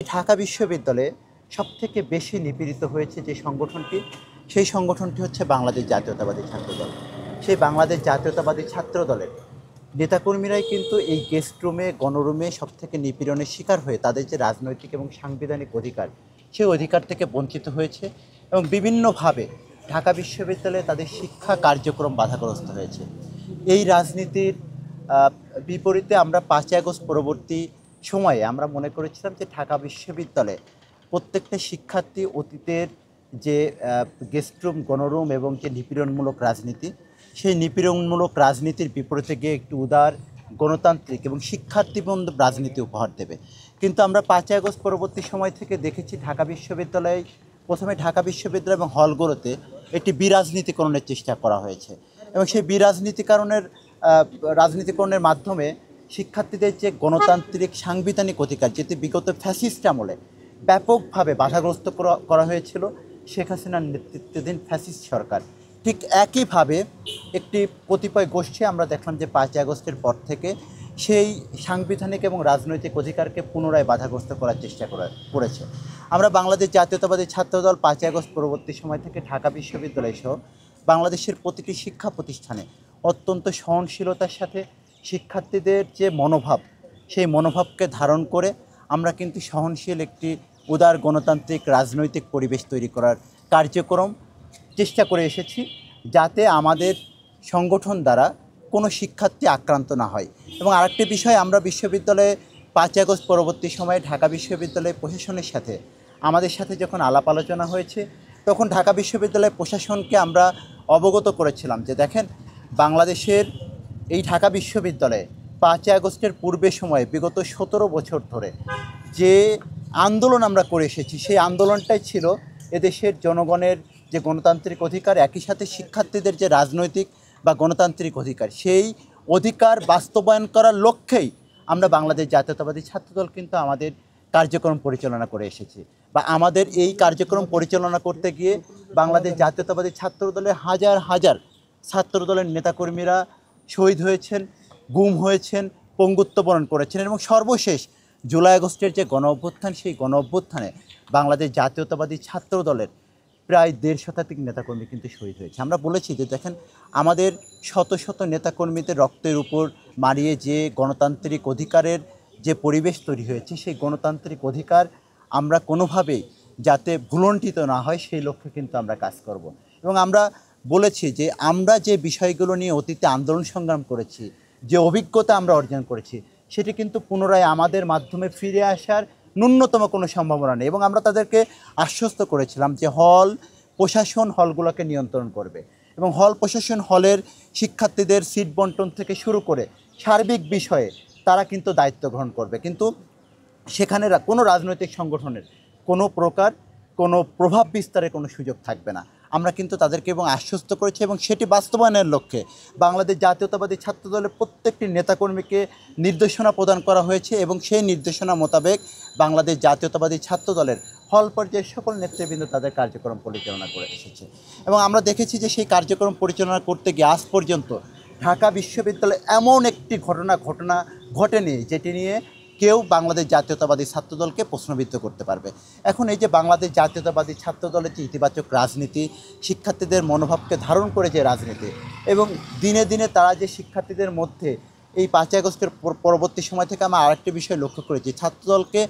ঢাকা বিশ্ববিদ্যালয়ে সবথেকে বেশি নিপীড়িত হয়েছে যে সংগঠনটি, সেই সংগঠনটি হচ্ছে বাংলাদেশ জাতীয়তাবাদী ছাত্রদল। সেই বাংলাদেশ জাতীয়তাবাদী ছাত্রদলের নেতাকর্মীরাই কিন্তু এই গেস্ট রুমে, গণরুমে সবথেকে নিপীড়নের শিকার হয়ে তাদের যে রাজনৈতিক এবং সাংবিধানিক অধিকার, সেই অধিকার থেকে বঞ্চিত হয়েছে এবং বিভিন্নভাবে ঢাকা বিশ্ববিদ্যালয়ে তাদের শিক্ষা কার্যক্রম বাধাগ্রস্ত হয়েছে। এই রাজনীতির বিপরীতে আমরা 5ই আগস্ট পরবর্তী সময়ে আমরা মনে করেছিলাম যে ঢাকা বিশ্ববিদ্যালয়ে প্রত্যেকটা শিক্ষার্থী অতীতের যে গেস্টরুম, গণরুম এবং যে নিপীড়নমূলক রাজনীতি, সেই নিপীড়নমূলক রাজনীতির বিপরীতে গিয়ে একটি উদার, গণতান্ত্রিক এবং শিক্ষার্থীবন্ধব রাজনীতি উপহার দেবে। কিন্তু আমরা 5ই আগস্ট পরবর্তী সময় থেকে দেখেছি ঢাকা বিশ্ববিদ্যালয়ে প্রথমে ঢাকা বিশ্ববিদ্যালয় এবং হলগুলোতে একটি বিরাজনীতিকরণের চেষ্টা করা হয়েছে এবং সেই রাজনীতিকরণের মাধ্যমে শিক্ষার্থীদের যে গণতান্ত্রিক সাংবিধানিক অধিকার, যেটি বিগত ফ্যাসিস্ট আমলে ব্যাপকভাবে বাধাগ্রস্ত করা হয়েছিল শেখ হাসিনার নেতৃত্বাধীন ফ্যাসিস্ট সরকার, ঠিক একইভাবে একটি কতিপয় গোষ্ঠী আমরা দেখলাম যে 5ই আগস্টের পর থেকে সেই সাংবিধানিক এবং রাজনৈতিক অধিকারকে পুনরায় বাধাগ্রস্ত করার চেষ্টা করেছে। আমরা বাংলাদেশ জাতীয়তাবাদী ছাত্রদল 5ই আগস্ট পরবর্তী সময় থেকে ঢাকা বিশ্ববিদ্যালয় সহ বাংলাদেশের প্রতিটি শিক্ষা প্রতিষ্ঠানে অত্যন্ত সহনশীলতার সাথে শিক্ষার্থীদের যে মনোভাব, সেই মনোভাবকে ধারণ করে আমরা কিন্তু সহনশীল একটি উদার গণতান্ত্রিক রাজনৈতিক পরিবেশ তৈরি করার কার্যক্রম চেষ্টা করে এসেছি, যাতে আমাদের সংগঠন দ্বারা কোনো শিক্ষার্থী আক্রান্ত না হয়। এবং আরেকটি বিষয়, আমরা বিশ্ববিদ্যালয়ে 5ই আগস্ট পরবর্তী সময়ে ঢাকা বিশ্ববিদ্যালয় প্রশাসনের সাথে আমাদের সাথে যখন আলাপ আলোচনা হয়েছে, তখন ঢাকা বিশ্ববিদ্যালয় প্রশাসনকে আমরা অবগত করেছিলাম যে দেখেন, বাংলাদেশের এই ঢাকা বিশ্ববিদ্যালয়ে 5ই আগস্টের পূর্বে সময়ে বিগত 17 বছর ধরে যে আন্দোলন আমরা করে এসেছি, সেই আন্দোলনটাই ছিল এদেশের জনগণের যে গণতান্ত্রিক অধিকার, একই সাথে শিক্ষার্থীদের যে রাজনৈতিক বা গণতান্ত্রিক অধিকার, সেই অধিকার বাস্তবায়ন করার লক্ষ্যেই আমরা বাংলাদেশ জাতীয়তাবাদী ছাত্রদল কিন্তু আমাদের কার্যক্রম পরিচালনা করে এসেছি। বা আমাদের এই কার্যক্রম পরিচালনা করতে গিয়ে বাংলাদেশ জাতীয়তাবাদী ছাত্রদলের হাজার হাজার ছাত্রদলের নেতাকর্মীরা শহীদ হয়েছেন, গুম হয়েছেন, পঙ্গুত্ব বরণ করেছেন এবং সর্বশেষ জুলাই আগস্টের যে গণ অভ্যুত্থান, সেই গণ অভ্যুত্থানে বাংলাদেশ জাতীয়তাবাদী ছাত্রদলের প্রায় 1.5 শতাধিক নেতাকর্মী কিন্তু শহীদ হয়েছে। আমরা বলেছি যে দেখেন, আমাদের শত শত নেতাকর্মীদের রক্তের উপর মারিয়ে যে গণতান্ত্রিক অধিকারের যে পরিবেশ তৈরি হয়েছে, সেই গণতান্ত্রিক অধিকার আমরা কোনোভাবেই যাতে ভুলণ্ঠিত না হয়, সেই লক্ষ্যে কিন্তু আমরা কাজ করব। এবং আমরা বলেছি যে আমরা যে বিষয়গুলো নিয়ে অতীতে আন্দোলন সংগ্রাম করেছি, যে অভিজ্ঞতা আমরা অর্জন করেছি, সেটি কিন্তু পুনরায় আমাদের মাধ্যমে ফিরে আসার ন্যূনতম কোনো সম্ভাবনা নেই। এবং আমরা তাদেরকে আশ্বস্ত করেছিলাম যে প্রশাসন হলগুলোকে নিয়ন্ত্রণ করবে এবং হল প্রশাসন হলের শিক্ষার্থীদের সিট বন্টন থেকে শুরু করে সার্বিক বিষয়ে তারা কিন্তু দায়িত্ব গ্রহণ করবে। কিন্তু সেখানে কোনো রাজনৈতিক সংগঠনের কোনো প্রকার কোনো প্রভাব বিস্তারের কোনো সুযোগ থাকবে না, আমরা কিন্তু তাদেরকে এবং আশ্বস্ত করেছি। এবং সেটি বাস্তবায়নের লক্ষ্যে বাংলাদেশ জাতীয়তাবাদী ছাত্রদলের প্রত্যেকটি নেতাকর্মীকে নির্দেশনা প্রদান করা হয়েছে এবং সেই নির্দেশনা মোতাবেক বাংলাদেশ জাতীয়তাবাদী ছাত্রদলের হল পর্যায়ের সকল নেতৃবৃন্দ তাদের কার্যক্রম পরিচালনা করে এসেছে। এবং আমরা দেখেছি যে সেই কার্যক্রম পরিচালনা করতে গিয়ে আজ পর্যন্ত ঢাকা বিশ্ববিদ্যালয়ে এমন একটি ঘটনা ঘটেনি যেটি নিয়ে কেউ বাংলাদেশ জাতীয়তাবাদী ছাত্রদলকে প্রশ্নবিদ্ধ করতে পারবে। এখন এই যে বাংলাদেশ জাতীয়তাবাদী ছাত্রদলের যে ইতিবাচক রাজনীতি, শিক্ষার্থীদের মনোভাবকে ধারণ করে যে রাজনীতি, এবং দিনে দিনে তারা যে শিক্ষার্থীদের মধ্যে এই 5ই আগস্টের পরবর্তী সময় থেকে আমরা আরেকটি বিষয় লক্ষ্য করেছি, ছাত্রদলকে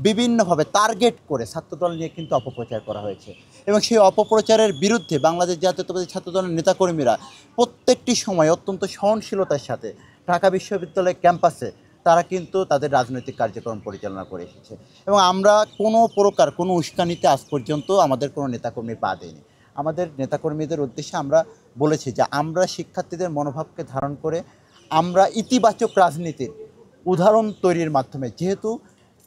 বিভিন্নভাবে টার্গেট করে ছাত্রদল নিয়ে কিন্তু অপপ্রচার করা হয়েছে। এবং সেই অপপ্রচারের বিরুদ্ধে বাংলাদেশ জাতীয়তাবাদী ছাত্রদলের নেতাকর্মীরা প্রত্যেকটি সময় অত্যন্ত সহনশীলতার সাথে ঢাকা বিশ্ববিদ্যালয় ক্যাম্পাসে তারা কিন্তু তাদের রাজনৈতিক কার্যক্রম পরিচালনা করে এসেছে। এবং আমরা কোনো প্রকার কোনো উস্কানিতে আজ পর্যন্ত আমাদের কোনো নেতাকর্মী পা দেয়নি। আমাদের নেতাকর্মীদের উদ্দেশ্যে আমরা বলেছি যে আমরা শিক্ষার্থীদের মনোভাবকে ধারণ করে আমরা ইতিবাচক রাজনীতির উদাহরণ তৈরির মাধ্যমে, যেহেতু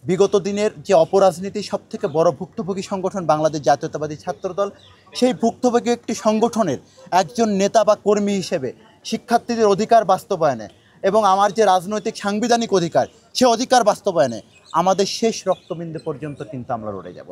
বিগত দিনের যে অপরাজনীতি সবথেকে বড় ভুক্তভোগী সংগঠন বাংলাদেশ জাতীয়তাবাদী ছাত্রদল, সেই ভুক্তভোগী একটি সংগঠনের একজন নেতা বা কর্মী হিসেবে শিক্ষার্থীদের অধিকার বাস্তবায়নে এবং আমার যে রাজনৈতিক সাংবিধানিক অধিকার, সে অধিকার বাস্তবায়নে আমাদের শেষ রক্তবিন্দু পর্যন্ত কিন্তু আমরা লড়ে যাব।